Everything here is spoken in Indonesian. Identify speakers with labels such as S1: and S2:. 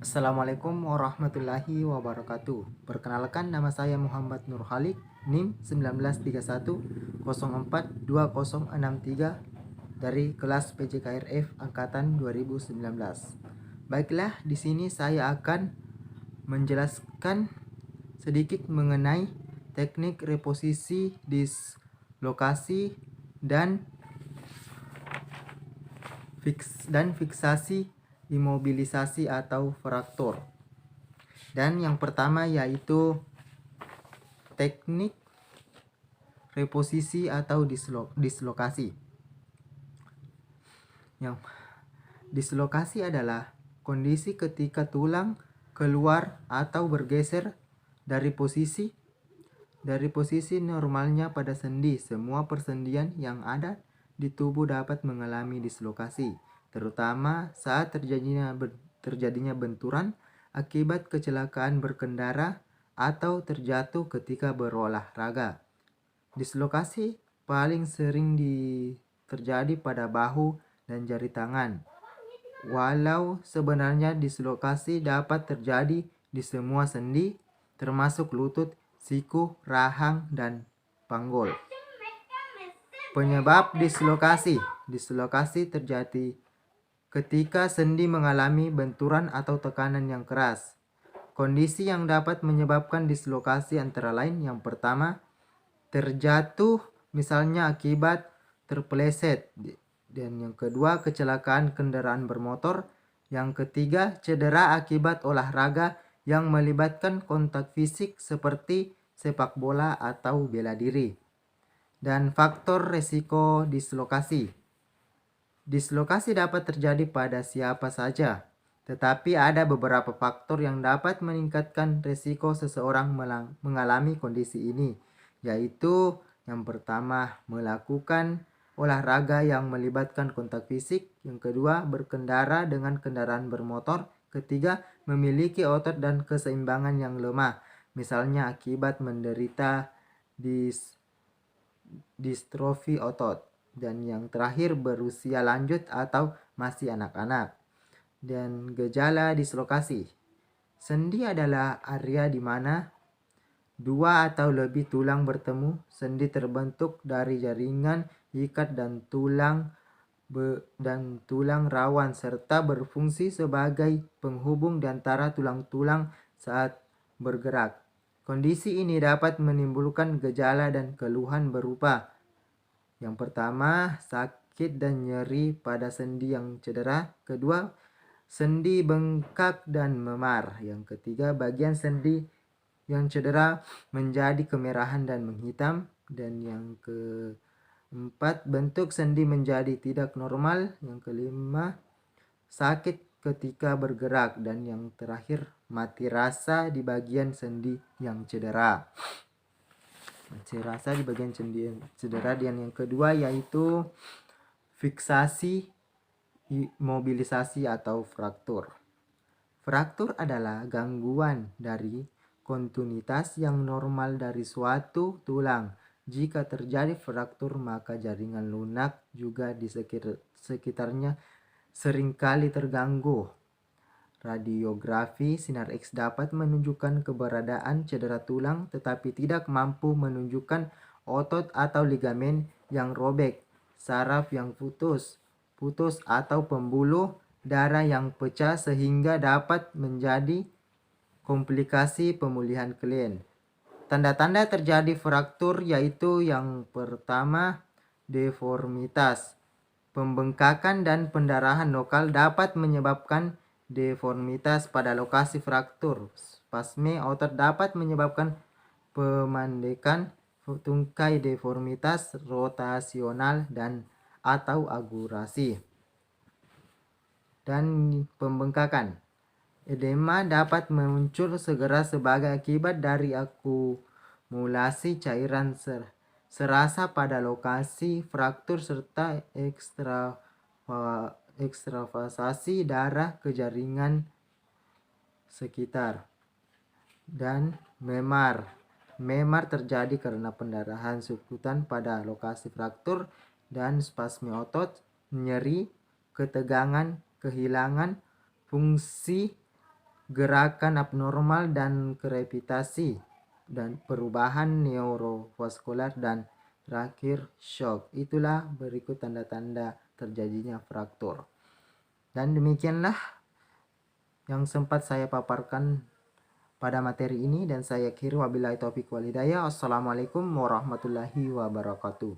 S1: Assalamualaikum warahmatullahi wabarakatuh. Perkenalkan, nama saya Muhammad Nur Khalik, NIM 1931042063 dari kelas PJKRF angkatan 2019. Baiklah, di sini saya akan menjelaskan sedikit mengenai teknik reposisi, dislokasi, dan fiksasi imobilisasi atau fraktur. Dan yang pertama yaitu teknik reposisi atau dislokasi. Yang dislokasi adalah kondisi ketika tulang keluar atau bergeser dari posisi normalnya pada sendi. Semua persendian yang ada di tubuh dapat mengalami dislokasi, terutama saat terjadinya benturan akibat kecelakaan berkendara atau terjatuh ketika berolahraga. Dislokasi paling sering terjadi pada bahu dan jari tangan. Walau sebenarnya dislokasi dapat terjadi di semua sendi, termasuk lutut, siku, rahang, dan panggul. Penyebab dislokasi. Dislokasi terjadi ketika sendi mengalami benturan atau tekanan yang keras. Kondisi yang dapat menyebabkan dislokasi antara lain: yang pertama, terjatuh misalnya akibat terpeleset, dan yang kedua, kecelakaan kendaraan bermotor, yang ketiga, cedera akibat olahraga yang melibatkan kontak fisik seperti sepak bola atau bela diri. Dan faktor resiko dislokasi. Dislokasi dapat terjadi pada siapa saja, tetapi ada beberapa faktor yang dapat meningkatkan resiko seseorang mengalami kondisi ini, yaitu yang pertama, melakukan olahraga yang melibatkan kontak fisik, yang kedua, berkendara dengan kendaraan bermotor, ketiga, memiliki otot dan keseimbangan yang lemah, misalnya akibat menderita distrofi otot, dan yang terakhir, berusia lanjut atau masih anak-anak. Dan gejala dislokasi. Sendi adalah area di mana dua atau lebih tulang bertemu. Sendi terbentuk dari jaringan ikat dan tulang rawan, serta berfungsi sebagai penghubung di antara tulang-tulang saat bergerak. Kondisi ini dapat menimbulkan gejala dan keluhan berupa: yang pertama, sakit dan nyeri pada sendi yang cedera. Kedua, sendi bengkak dan memar. Yang ketiga, bagian sendi yang cedera menjadi kemerahan dan menghitam. Dan yang keempat, bentuk sendi menjadi tidak normal. Yang kelima, sakit ketika bergerak. Dan yang terakhir, mati rasa di bagian sendi yang cedera. Dan yang kedua yaitu fiksasi imobilisasi atau fraktur. Fraktur adalah gangguan dari kontinuitas yang normal dari suatu tulang. Jika terjadi fraktur, maka jaringan lunak juga di sekitarnya seringkali terganggu. Radiografi sinar X dapat menunjukkan keberadaan cedera tulang, tetapi tidak mampu menunjukkan otot atau ligamen yang robek, saraf yang putus atau pembuluh darah yang pecah, sehingga dapat menjadi komplikasi pemulihan klien. Tanda-tanda terjadi fraktur yaitu: yang pertama, deformitas. Pembengkakan dan pendarahan lokal dapat menyebabkan deformitas pada lokasi fraktur. Spasme otot dapat menyebabkan pemandekan tungkai, deformitas rotasional dan atau agurasi. Dan pembengkakan. Edema dapat muncul segera sebagai akibat dari akumulasi cairan serasa pada lokasi fraktur serta ekstravasasi darah ke jaringan sekitar. Dan memar. Memar terjadi karena pendarahan subkutan pada lokasi fraktur dan spasme otot, nyeri, ketegangan, kehilangan fungsi gerakan abnormal dan krepitasi, dan perubahan neurovaskular, dan terakhir shock. Itulah berikut tanda-tanda terjadinya fraktur. Dan demikianlah yang sempat saya paparkan pada materi ini, dan saya akhiri wabillahi taufiq wal hidayah. Assalamualaikum warahmatullahi wabarakatuh.